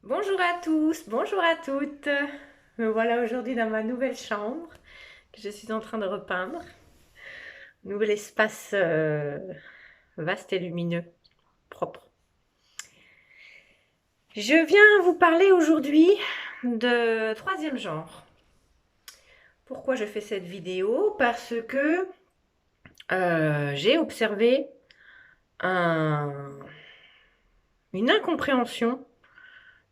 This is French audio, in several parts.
Bonjour à tous, bonjour à toutes. Me voilà aujourd'hui dans ma nouvelle chambre que je suis en train de repeindre. Nouvel espace vaste et lumineux, propre. Je viens vous parler aujourd'hui de troisième genre. Pourquoi je fais cette vidéo? Parce que j'ai observé une incompréhension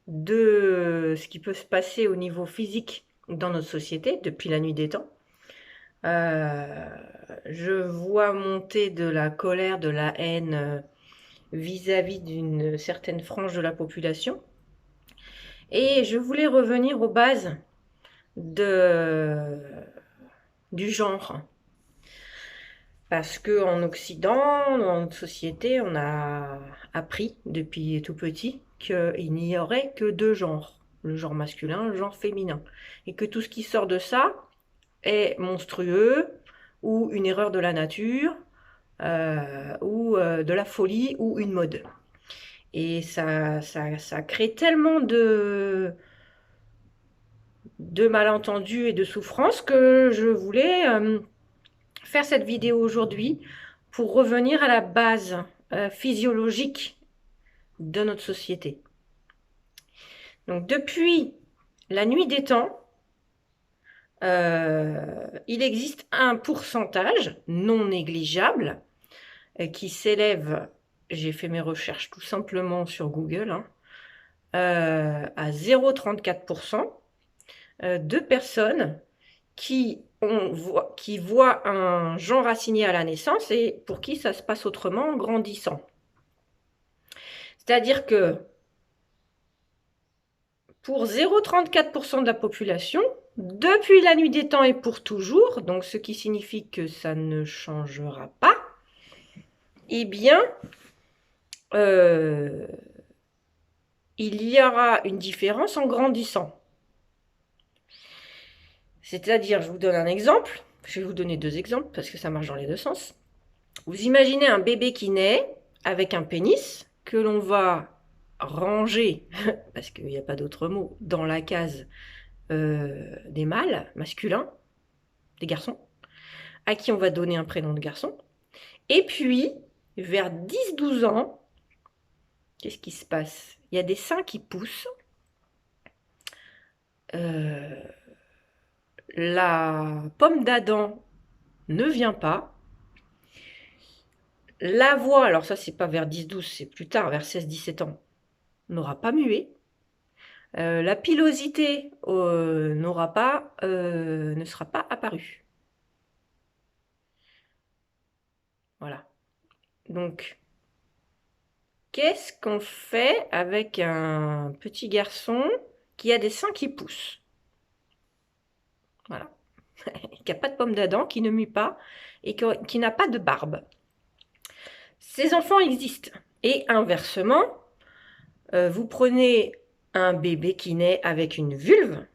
de ce qui peut se passer au niveau physique dans notre société depuis la nuit des temps. Je vois monter de la colère, de la haine vis-à-vis d'une certaine frange de la population. Et je voulais revenir aux bases de, du genre. Parce qu'en Occident, dans notre société, on a appris depuis tout petit qu'il n'y aurait que deux genres, le genre masculin, le genre féminin. Et que tout ce qui sort de ça est monstrueux ou une erreur de la nature ou de la folie ou une mode. Et ça crée tellement de malentendus et de souffrances que je voulais faire cette vidéo aujourd'hui pour revenir à la base physiologique de notre société. Donc depuis la nuit des temps, il existe un pourcentage non négligeable qui s'élève, j'ai fait mes recherches tout simplement sur Google, hein, à 0,34% de personnes qui voient un genre assigné à la naissance et pour qui ça se passe autrement en grandissant. C'est-à-dire que pour 0,34% de la population, depuis la nuit des temps et pour toujours, donc ce qui signifie que ça ne changera pas, eh bien, il y aura une différence en grandissant. C'est-à-dire, je vous donne un exemple, je vais vous donner deux exemples parce que ça marche dans les deux sens. Vous imaginez un bébé qui naît avec un pénis que l'on va ranger, parce qu'il n'y a pas d'autre mot, dans la case des mâles, masculins, des garçons, à qui on va donner un prénom de garçon. Et puis, vers 10-12 ans, qu'est-ce qui se passe? Il y a des seins qui poussent. La pomme d'Adam ne vient pas. La voix, alors ça c'est pas vers 10-12, c'est plus tard, vers 16-17 ans, n'aura pas mué. La pilosité ne sera pas apparue. Voilà. Donc, qu'est-ce qu'on fait avec un petit garçon qui a des seins qui poussent? Voilà. Qui n'a pas de pomme d'Adam, qui ne mue pas et qui n'a pas de barbe. Ces enfants existent. Et inversement, vous prenez un bébé qui naît avec une vulve,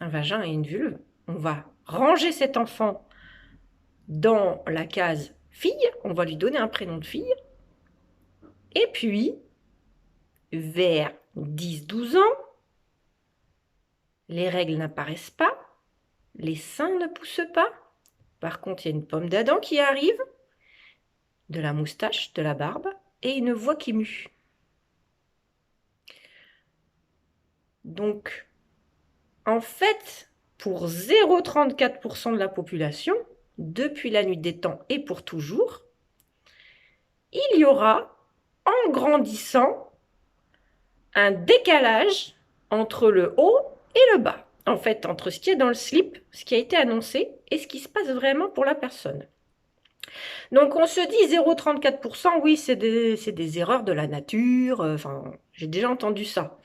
un vagin et une vulve, on va ranger cet enfant dans la case fille, on va lui donner un prénom de fille, et puis, vers 10-12 ans, les règles n'apparaissent pas, les seins ne poussent pas, par contre, il y a une pomme d'Adam qui arrive, de la moustache, de la barbe, et une voix qui mue. Donc, en fait, pour 0,34% de la population, depuis la nuit des temps et pour toujours, il y aura, en grandissant, un décalage entre le haut et le bas. En fait, entre ce qui est dans le slip, ce qui a été annoncé, et ce qui se passe vraiment pour la personne. Donc on se dit 0,34%, oui, c'est des erreurs de la nature, enfin, j'ai déjà entendu ça.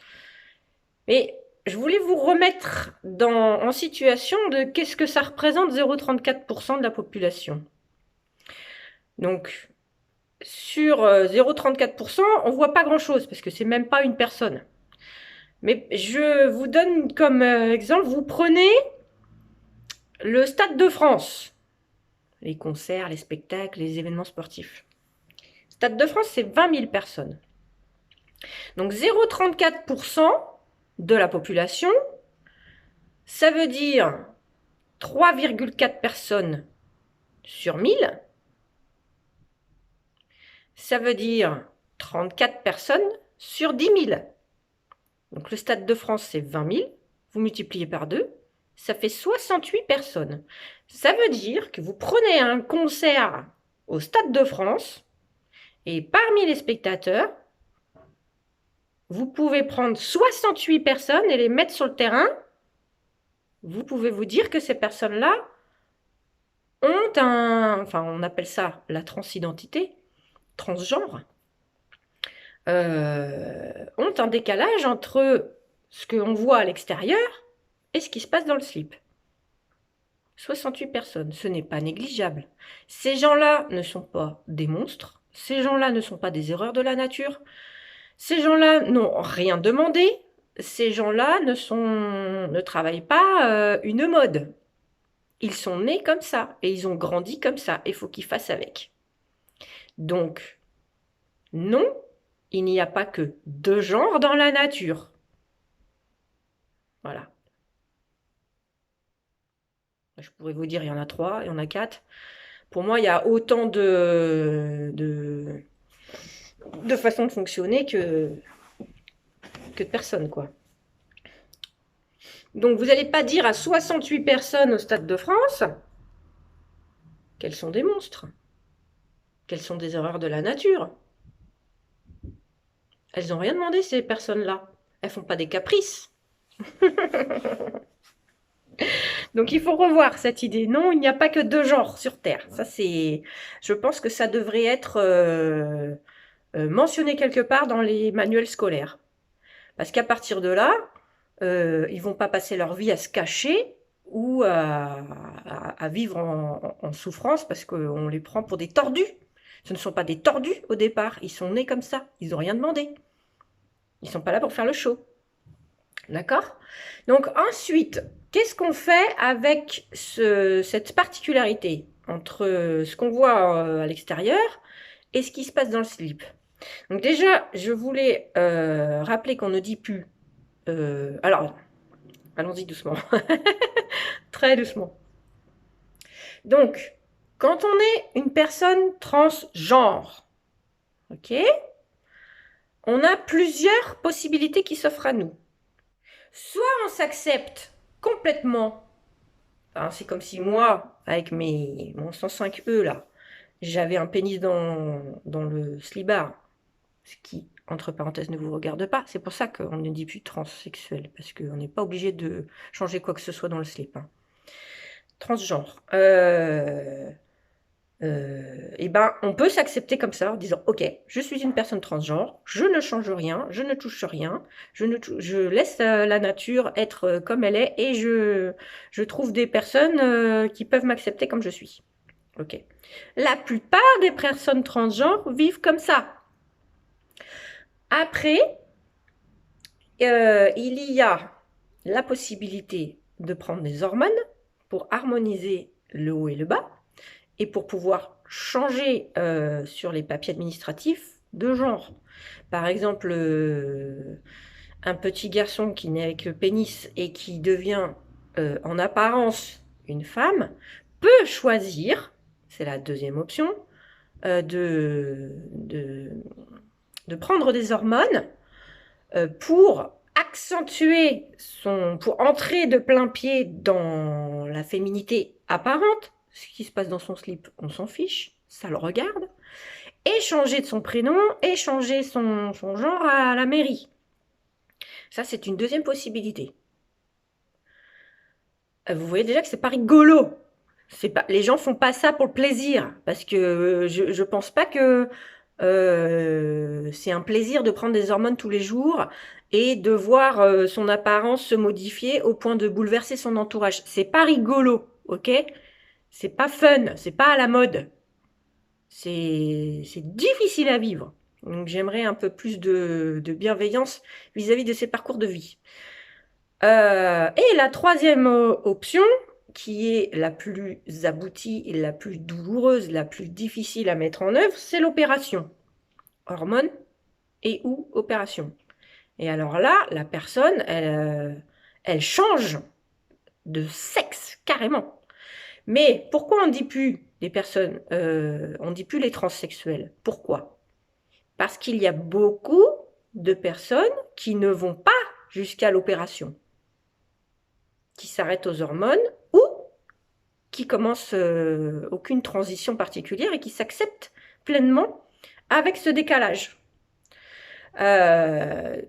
Mais je voulais vous remettre en situation de qu'est-ce que ça représente 0,34% de la population. Donc, sur 0,34%, on ne voit pas grand-chose, parce que c'est même pas une personne. Mais je vous donne comme exemple, vous prenez le Stade de France, les concerts, les spectacles, les événements sportifs. Stade de France, c'est 20 000 personnes. Donc 0,34% de la population, ça veut dire 3,4 personnes sur 1000. Ça veut dire 34 personnes sur 10 000. Donc le Stade de France, c'est 20 000. Vous multipliez par 2, ça fait 68 personnes. Ça veut dire que vous prenez un concert au Stade de France et parmi les spectateurs, vous pouvez prendre 68 personnes et les mettre sur le terrain. Vous pouvez vous dire que ces personnes-là ont enfin on appelle ça la transidentité, transgenre, ont un décalage entre ce qu'on voit à l'extérieur et ce qui se passe dans le slip. 68 personnes, ce n'est pas négligeable. Ces gens-là ne sont pas des monstres, ces gens-là ne sont pas des erreurs de la nature, ces gens-là n'ont rien demandé, ces gens-là ne travaillent pas une mode. Ils sont nés comme ça et ils ont grandi comme ça. Il faut qu'ils fassent avec. Donc, non, il n'y a pas que deux genres dans la nature. Voilà. Je pourrais vous dire, il y en a 3, il y en a 4. Pour moi, il y a autant de façons de fonctionner que de personnes, quoi. Donc, vous n'allez pas dire à 68 personnes au Stade de France qu'elles sont des monstres, qu'elles sont des erreurs de la nature. Elles n'ont rien demandé, ces personnes-là. Elles font pas des caprices. Donc il faut revoir cette idée. Non, il n'y a pas que deux genres sur Terre. Ça, c'est, je pense que ça devrait être mentionné quelque part dans les manuels scolaires. Parce qu'à partir de là, ils vont pas passer leur vie à se cacher ou à vivre en souffrance parce qu'on les prend pour des tordus. Ce ne sont pas des tordus au départ. Ils sont nés comme ça. Ils n'ont rien demandé. Ils sont pas là pour faire le show. D'accord? Donc ensuite, qu'est-ce qu'on fait avec cette particularité entre ce qu'on voit à l'extérieur et ce qui se passe dans le slip? Donc déjà, je voulais rappeler qu'on ne dit plus... alors, allons-y doucement. Très doucement. Donc, quand on est une personne transgenre, ok, on a plusieurs possibilités qui s'offrent à nous. Soit on s'accepte complètement. Enfin, c'est comme si moi, avec mon 105E là, j'avais un pénis dans le slibard, ce qui, entre parenthèses, ne vous regarde pas. C'est pour ça qu'on ne dit plus transsexuel, parce qu'on n'est pas obligé de changer quoi que ce soit dans le slip. Hein. Transgenre. Et ben, on peut s'accepter comme ça en disant ok, je suis une personne transgenre, je ne change rien, je ne touche rien, je laisse la nature être comme elle est et je trouve des personnes qui peuvent m'accepter comme je suis. Ok. La plupart des personnes transgenres vivent comme ça. Après, il y a la possibilité de prendre des hormones pour harmoniser le haut et le bas et pour pouvoir changer sur les papiers administratifs de genre. Par exemple, un petit garçon qui naît avec le pénis et qui devient en apparence une femme peut choisir, c'est la deuxième option, de prendre des hormones pour accentuer pour entrer de plein pied dans la féminité apparente. Ce qui se passe dans son slip, on s'en fiche, ça le regarde, et changer de son prénom, et changer son genre à la mairie. Ça, c'est une deuxième possibilité. Vous voyez déjà que c'est pas rigolo. Les gens font pas ça pour le plaisir, parce que je pense pas que c'est un plaisir de prendre des hormones tous les jours et de voir son apparence se modifier au point de bouleverser son entourage. C'est pas rigolo, ok? C'est pas fun, c'est pas à la mode. C'est difficile à vivre. Donc j'aimerais un peu plus de bienveillance vis-à-vis de ces parcours de vie. Et la troisième option, qui est la plus aboutie, et la plus douloureuse, la plus difficile à mettre en œuvre, c'est l'opération. Hormones et ou opération. Et alors là, la personne, elle change de sexe, carrément. Mais pourquoi on ne dit plus les personnes, on ne dit plus les transsexuels? Pourquoi? Parce qu'il y a beaucoup de personnes qui ne vont pas jusqu'à l'opération, qui s'arrêtent aux hormones ou qui commencent aucune transition particulière et qui s'acceptent pleinement avec ce décalage.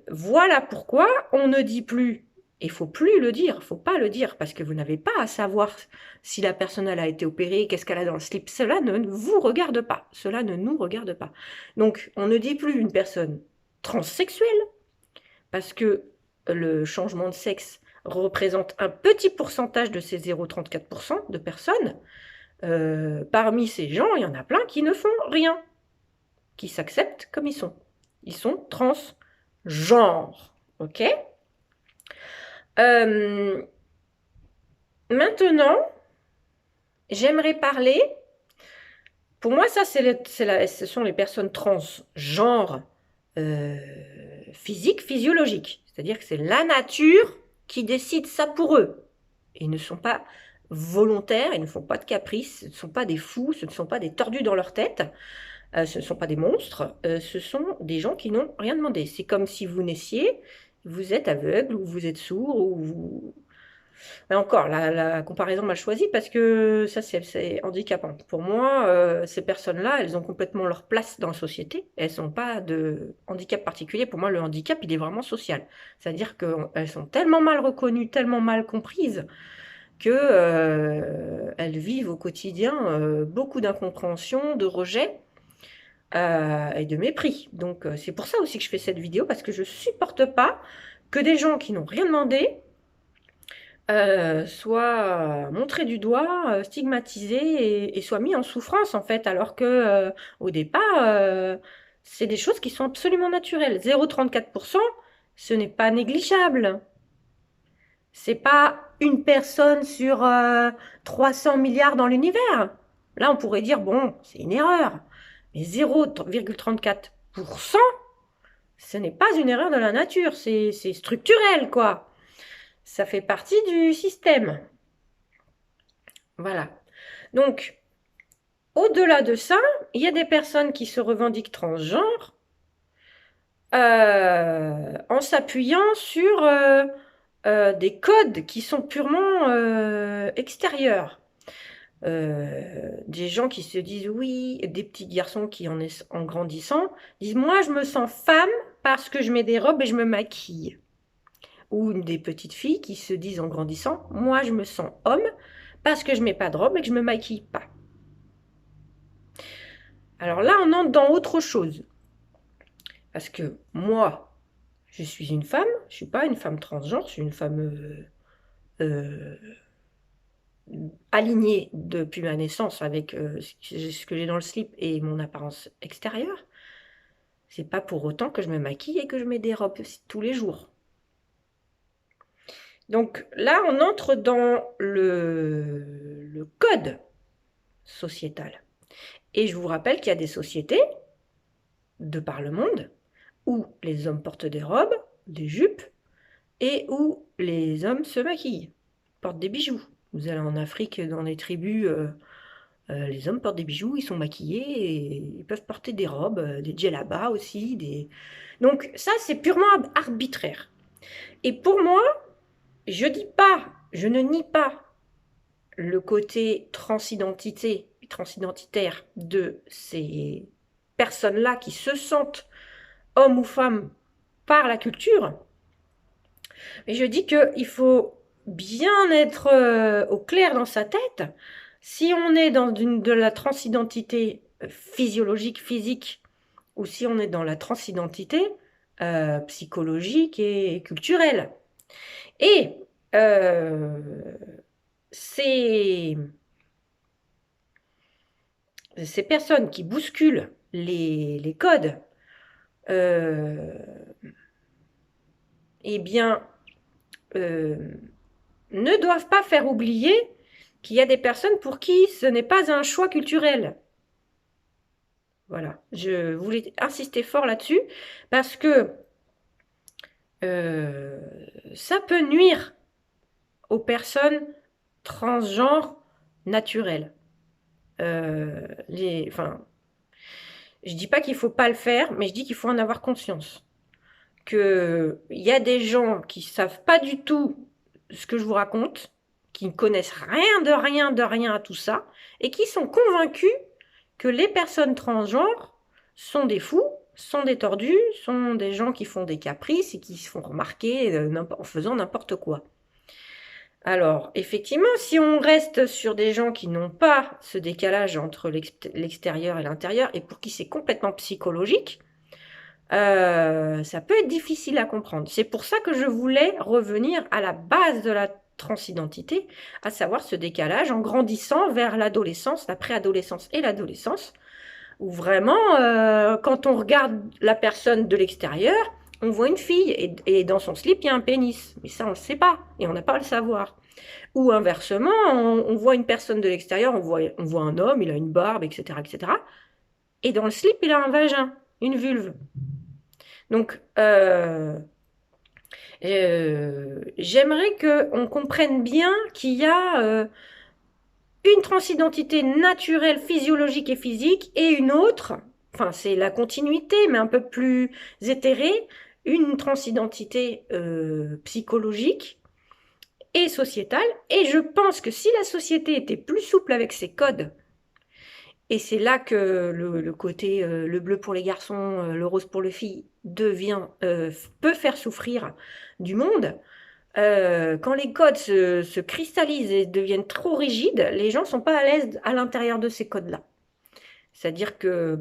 Voilà pourquoi on ne dit plus, et il ne faut plus le dire, il ne faut pas le dire, parce que vous n'avez pas à savoir si la personne elle a été opérée, qu'est-ce qu'elle a dans le slip, cela ne vous regarde pas, cela ne nous regarde pas. Donc on ne dit plus une personne transsexuelle, parce que le changement de sexe représente un petit pourcentage de ces 0,34% de personnes. Parmi ces gens, il y en a plein qui ne font rien, qui s'acceptent comme ils sont. Ils sont transgenres, ok? Maintenant, j'aimerais parler, pour moi ça ce sont les personnes transgenres physiques, physiologiques, c'est-à-dire que c'est la nature qui décide ça pour eux. Ils ne sont pas volontaires, ils ne font pas de caprices, ce ne sont pas des fous, ce ne sont pas des tordus dans leur tête. Ce ne sont pas des monstres, ce sont des gens qui n'ont rien demandé. C'est comme si vous naissiez, vous êtes aveugle ou vous êtes sourd ou vous... Mais encore, la comparaison m'a choisi parce que ça, c'est handicapant. Pour moi, ces personnes-là, elles ont complètement leur place dans la société. Elles n'ont pas de handicap particulier. Pour moi, le handicap, il est vraiment social. C'est-à-dire qu'elles sont tellement mal reconnues, tellement mal comprises, qu'elles vivent au quotidien beaucoup d'incompréhension, de rejet. Et de mépris. Donc c'est pour ça aussi que je fais cette vidéo, parce que je supporte pas que des gens qui n'ont rien demandé soient montrés du doigt, stigmatisés et soient mis en souffrance en fait, alors que au départ, c'est des choses qui sont absolument naturelles. 0,34%, ce n'est pas négligeable. C'est pas une personne sur 300 milliards dans l'univers. Là, on pourrait dire, bon, c'est une erreur. Mais 0,34%, ce n'est pas une erreur de la nature, c'est structurel, quoi. Ça fait partie du système. Voilà. Donc, au-delà de ça, il y a des personnes qui se revendiquent transgenres en s'appuyant sur des codes qui sont purement extérieurs. Des gens qui se disent oui, des petits garçons qui en grandissant disent moi je me sens femme parce que je mets des robes et je me maquille. Ou des petites filles qui se disent en grandissant moi je me sens homme parce que je mets pas de robe et que je me maquille pas. Alors là on entre dans autre chose. Parce que moi je suis une femme, je suis pas une femme transgenre, je suis une femme alignée depuis ma naissance avec ce que j'ai dans le slip et mon apparence extérieure. C'est pas pour autant que je me maquille et que je mets des robes tous les jours. Donc là, on entre dans le code sociétal. Et je vous rappelle qu'il y a des sociétés de par le monde où les hommes portent des robes, des jupes, et où les hommes se maquillent, portent des bijoux. Vous allez en Afrique, dans les tribus, les hommes portent des bijoux, ils sont maquillés, et ils peuvent porter des robes, des djellabas aussi. Donc ça, c'est purement arbitraire. Et pour moi, je ne nie pas le côté transidentitaire de ces personnes-là qui se sentent hommes ou femmes par la culture. Mais je dis qu'il faut bien être au clair dans sa tête. Si on est dans de la transidentité physiologique, physique, ou si on est dans la transidentité psychologique et culturelle. Et ces personnes qui bousculent les codes, eh bien, ne doivent pas faire oublier qu'il y a des personnes pour qui ce n'est pas un choix culturel. Voilà, je voulais insister fort là-dessus, parce que ça peut nuire aux personnes transgenres naturelles. Enfin, je dis pas qu'il faut pas le faire, mais je dis qu'il faut en avoir conscience. Il y a des gens qui savent pas du tout ce que je vous raconte, qui ne connaissent rien de rien de rien à tout ça, et qui sont convaincus que les personnes transgenres sont des fous, sont des tordus, sont des gens qui font des caprices et qui se font remarquer en faisant n'importe quoi. Alors, effectivement, si on reste sur des gens qui n'ont pas ce décalage entre l'extérieur et l'intérieur, et pour qui c'est complètement psychologique, ça peut être difficile à comprendre. C'est pour ça que je voulais revenir à la base de la transidentité, à savoir ce décalage en grandissant vers l'adolescence, la préadolescence et l'adolescence, où vraiment, quand on regarde la personne de l'extérieur, on voit une fille et dans son slip, il y a un pénis. Mais ça, on ne le sait pas et on n'a pas à le savoir. Ou inversement, on voit une personne de l'extérieur, on voit un homme, il a une barbe, etc., etc. Et dans le slip, il a un vagin, une vulve. Donc, j'aimerais qu'on comprenne bien qu'il y a une transidentité naturelle, physiologique et physique, et une autre, enfin c'est la continuité, mais un peu plus éthérée, une transidentité psychologique et sociétale. Et je pense que si la société était plus souple avec ses codes, et c'est là que le côté le bleu pour les garçons, le rose pour les filles peut faire souffrir du monde. Quand les codes se cristallisent et deviennent trop rigides, les gens ne sont pas à l'aise à l'intérieur de ces codes-là. C'est-à-dire que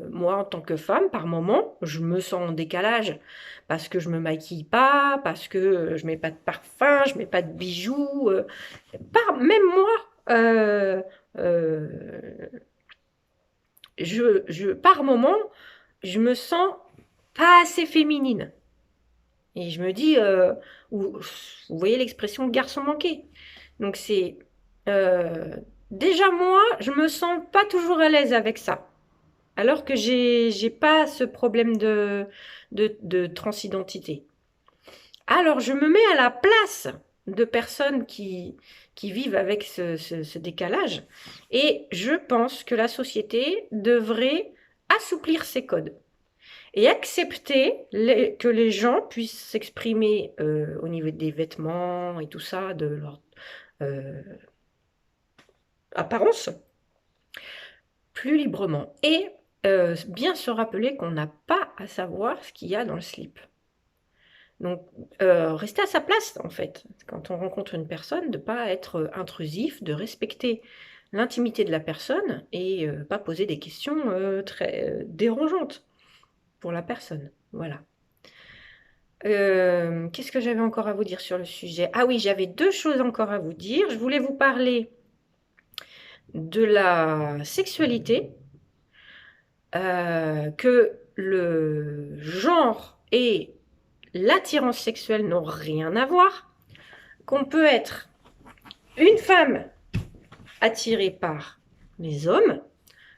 moi, en tant que femme, par moment, je me sens en décalage parce que je me maquille pas, parce que je mets pas de parfum, je mets pas de bijoux. Même moi, euh, par moment, je me sens pas assez féminine. Et je me dis, vous voyez l'expression garçon manqué. Donc c'est déjà moi, je me sens pas toujours à l'aise avec ça. Alors que j'ai pas ce problème de transidentité. Alors je me mets à la place de personnes qui vivent avec ce décalage. Et je pense que la société devrait assouplir ses codes et accepter que les gens puissent s'exprimer au niveau des vêtements et tout ça, de leur euh, apparence, plus librement. Et bien se rappeler qu'on n'a pas à savoir ce qu'il y a dans le slip. Donc, rester à sa place, en fait, quand on rencontre une personne, de ne pas être intrusif, de respecter l'intimité de la personne et pas poser des questions très dérangeantes pour la personne. Voilà. Qu'est-ce que j'avais encore à vous dire sur le sujet? Ah oui, j'avais deux choses encore à vous dire. Je voulais vous parler de la sexualité, que le genre et l'attirance sexuelle n'ont rien à voir, qu'on peut être une femme attirée par les hommes,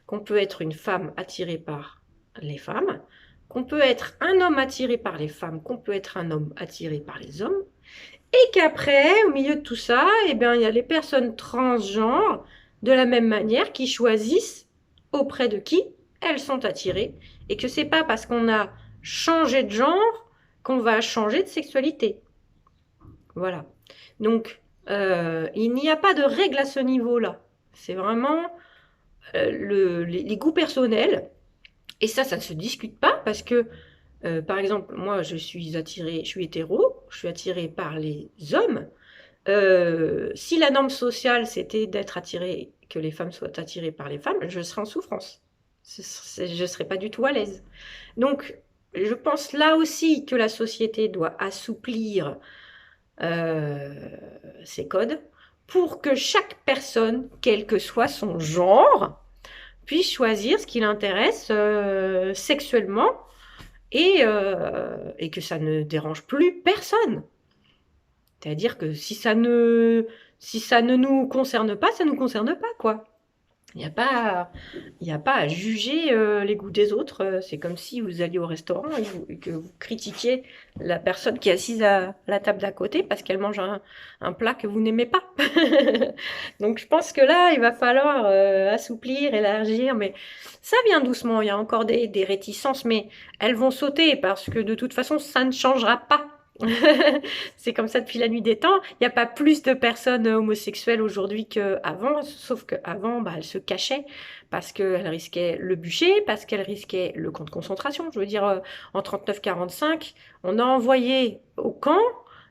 qu'on peut être une femme attirée par les femmes, qu'on peut être un homme attiré par les femmes, qu'on peut être un homme attiré par les hommes, et qu'après, au milieu de tout ça, eh bien, il y a les personnes transgenres, de la même manière, qui choisissent auprès de qui elles sont attirées, et que c'est pas parce qu'on a changé de genre qu'on va changer de sexualité. Voilà. Donc, il n'y a pas de règle à ce niveau-là. C'est vraiment les goûts personnels. Et ça ne se discute pas parce que, par exemple, moi, je suis hétéro, je suis attirée par les hommes. Si la norme sociale, c'était d'être attirée, que les femmes soient attirées par les femmes, je serais en souffrance. Je ne serais pas du tout à l'aise. Donc, je pense là aussi que la société doit assouplir ces codes pour que chaque personne, quel que soit son genre, puisse choisir ce qui l'intéresse sexuellement et que ça ne dérange plus personne. C'est-à-dire que si ça ne nous concerne pas, ça ne nous concerne pas, quoi. Il n'y a pas, il y a pas à juger les goûts des autres. C'est comme si vous alliez au restaurant et que vous critiquiez la personne qui est assise à la table d'à côté parce qu'elle mange un plat que vous n'aimez pas. Donc je pense que là, il va falloir assouplir, élargir, mais ça vient doucement. Il y a encore des réticences, mais elles vont sauter parce que de toute façon, ça ne changera pas. C'est comme ça depuis la nuit des temps. Il n'y a pas plus de personnes homosexuelles aujourd'hui qu'avant, sauf qu'avant, bah, elles se cachaient parce qu'elles risquaient le bûcher, parce qu'elles risquaient le camp de concentration. Je veux dire, en 39-45, on a envoyé au camp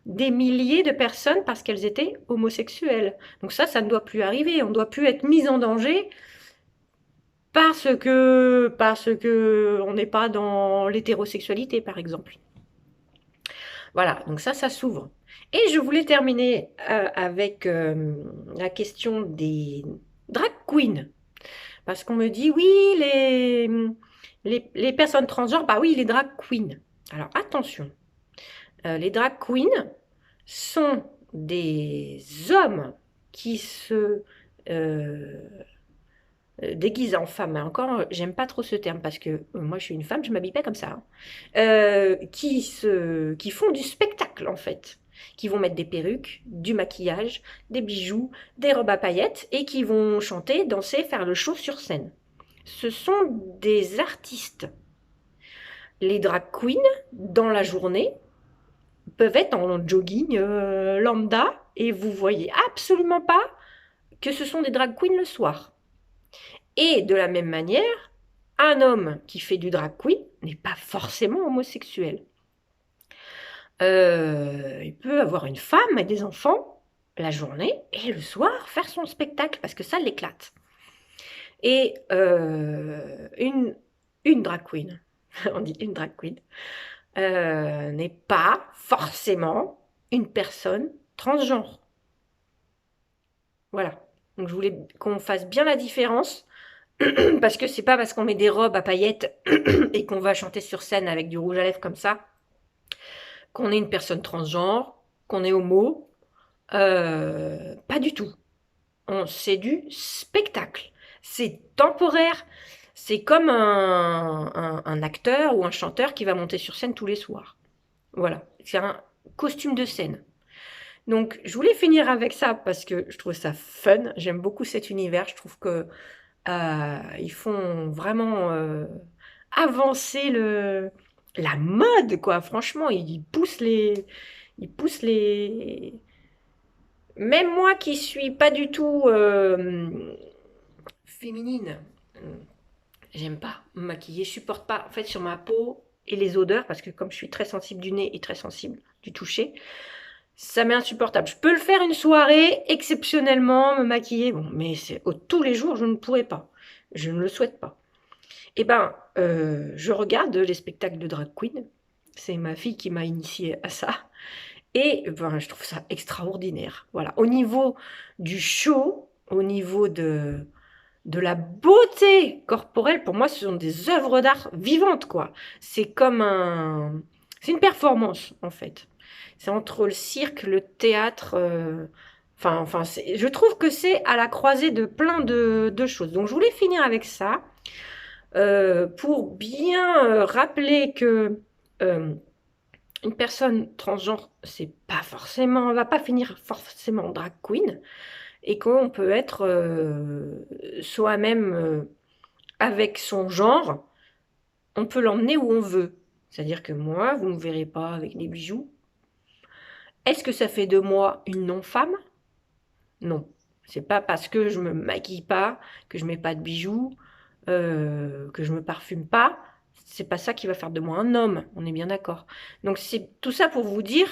des milliers de personnes parce qu'elles étaient homosexuelles. Donc ça ne doit plus arriver. On ne doit plus être mis en danger parce que on n'est pas dans l'hétérosexualité, par exemple. Voilà, donc ça s'ouvre. Et je voulais terminer avec la question des drag queens. Parce qu'on me dit, oui, les personnes transgenres, bah oui, les drag queens. Alors attention, les drag queens sont des hommes qui se déguisent en femmes. Mais encore, j'aime pas trop ce terme parce que moi je suis une femme, je m'habille pas comme ça. Hein. Qui font du spectacle en fait, qui vont mettre des perruques, du maquillage, des bijoux, des robes à paillettes et qui vont chanter, danser, faire le show sur scène. Ce sont des artistes. Les drag queens, dans la journée, peuvent être en jogging lambda et vous voyez absolument pas que ce sont des drag queens le soir. Et de la même manière, un homme qui fait du drag queen n'est pas forcément homosexuel. Il peut avoir une femme et des enfants la journée et le soir faire son spectacle parce que ça l'éclate. Et une drag queen, on dit une drag queen, n'est pas forcément une personne transgenre. Voilà. Donc je voulais qu'on fasse bien la différence parce que c'est pas parce qu'on met des robes à paillettes et qu'on va chanter sur scène avec du rouge à lèvres comme ça qu'on est une personne transgenre, qu'on est homo. Pas du tout. C'est du spectacle. C'est temporaire. C'est comme un acteur ou un chanteur qui va monter sur scène tous les soirs. Voilà. C'est un costume de scène. Donc, je voulais finir avec ça parce que je trouve ça fun. J'aime beaucoup cet univers. Je trouve que ils font vraiment avancer la mode, quoi. Franchement, ils poussent les. Même moi qui suis pas du tout féminine, j'aime pas me maquiller, je supporte pas. En fait, sur ma peau et les odeurs, parce que comme je suis très sensible du nez et très sensible du toucher, ça m'est insupportable. Je peux le faire une soirée, exceptionnellement, me maquiller, bon, mais tous les jours, je ne pourrais pas. Je ne le souhaite pas. Eh ben, je regarde les spectacles de drag queen. C'est ma fille qui m'a initiée à ça. Et ben, je trouve ça extraordinaire. Voilà. Au niveau du show, au niveau de la beauté corporelle, pour moi, ce sont des œuvres d'art vivantes, quoi. C'est une performance, en fait. C'est entre le cirque, le théâtre. Je trouve que c'est à la croisée de plein de choses. Donc, je voulais finir avec ça pour bien rappeler que une personne transgenre, c'est pas forcément, on va pas finir forcément drag queen, et qu'on peut être soi-même avec son genre, on peut l'emmener où on veut. C'est-à-dire que moi, vous ne me verrez pas avec des bijoux. Est-ce que ça fait de moi une non-femme? Non. C'est pas parce que je me maquille pas, que je mets pas de bijoux, que je me parfume pas. C'est pas ça qui va faire de moi un homme, on est bien d'accord. Donc c'est tout ça pour vous dire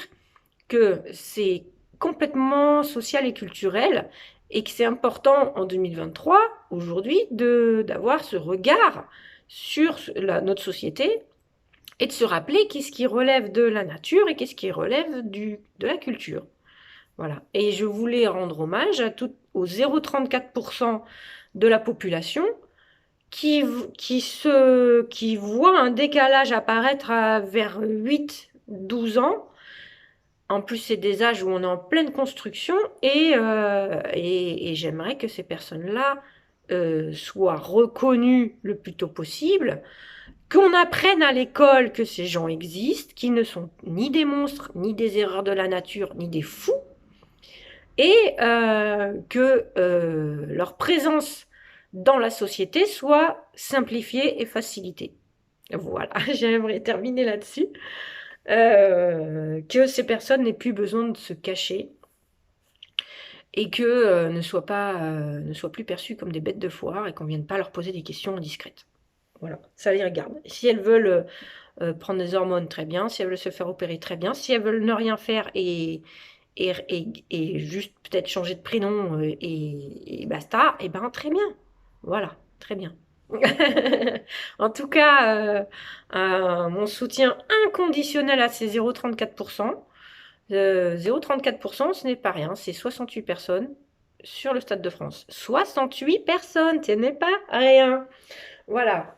que c'est complètement social et culturel et que c'est important en 2023, aujourd'hui, d'avoir ce regard sur notre société et de se rappeler qu'est-ce qui relève de la nature et qu'est-ce qui relève de la culture. Voilà. Et je voulais rendre hommage aux 0,34% de la population qui voit un décalage apparaître vers 8-12 ans. En plus, c'est des âges où on est en pleine construction et j'aimerais que ces personnes-là soient reconnus le plus tôt possible, qu'on apprenne à l'école que ces gens existent, qu'ils ne sont ni des monstres, ni des erreurs de la nature, ni des fous, et que leur présence dans la société soit simplifiée et facilitée. Voilà, j'aimerais terminer là-dessus. Que ces personnes n'aient plus besoin de se cacher et que ne soient plus perçues comme des bêtes de foire et qu'on ne vienne pas leur poser des questions indiscrètes. Voilà, ça les regarde. Si elles veulent prendre des hormones, très bien. Si elles veulent se faire opérer, très bien. Si elles veulent ne rien faire et juste peut-être changer de prénom et basta, et ben très bien. Voilà, très bien. En tout cas, mon soutien inconditionnel à ces 0,34%. 0,34%, ce n'est pas rien, c'est 68 personnes sur le Stade de France. 68 personnes, ce n'est pas rien. Voilà.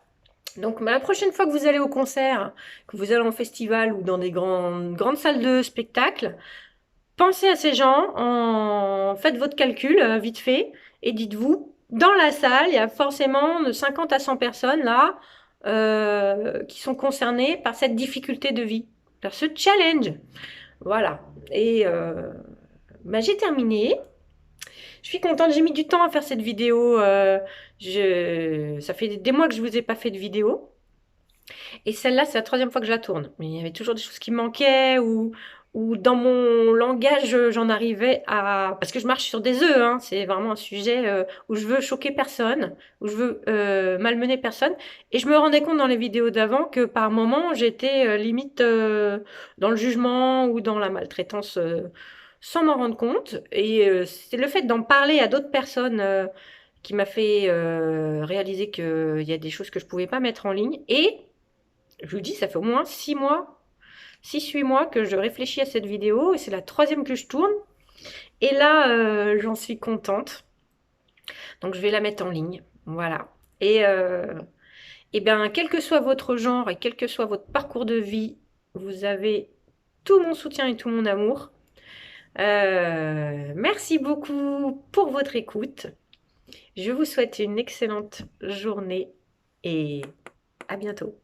Donc la prochaine fois que vous allez au concert, que vous allez en festival ou dans des grandes salles de spectacle, pensez à ces gens, faites votre calcul vite fait et dites-vous, dans la salle, il y a forcément de 50 à 100 personnes là qui sont concernées par cette difficulté de vie, par ce challenge. Voilà. Et j'ai terminé. Je suis contente, j'ai mis du temps à faire cette vidéo. Ça fait des mois que je ne vous ai pas fait de vidéo. Et celle-là, c'est la troisième fois que je la tourne. Mais il y avait toujours des choses qui manquaient ou dans mon langage, j'en arrivais à... Parce que je marche sur des œufs, hein. C'est vraiment un sujet où je veux choquer personne, où je veux malmener personne. Et je me rendais compte dans les vidéos d'avant que par moments, j'étais limite dans le jugement ou dans la maltraitance sans m'en rendre compte. Et c'est le fait d'en parler à d'autres personnes qui m'a fait réaliser qu'il y a des choses que je ne pouvais pas mettre en ligne. Et je vous dis, ça fait au moins 6 mois, 6-8 mois que je réfléchis à cette vidéo et c'est la troisième que je tourne. Et là, j'en suis contente. Donc, je vais la mettre en ligne. Voilà. Et bien, quel que soit votre genre et quel que soit votre parcours de vie, vous avez tout mon soutien et tout mon amour. Merci beaucoup pour votre écoute. Je vous souhaite une excellente journée et à bientôt.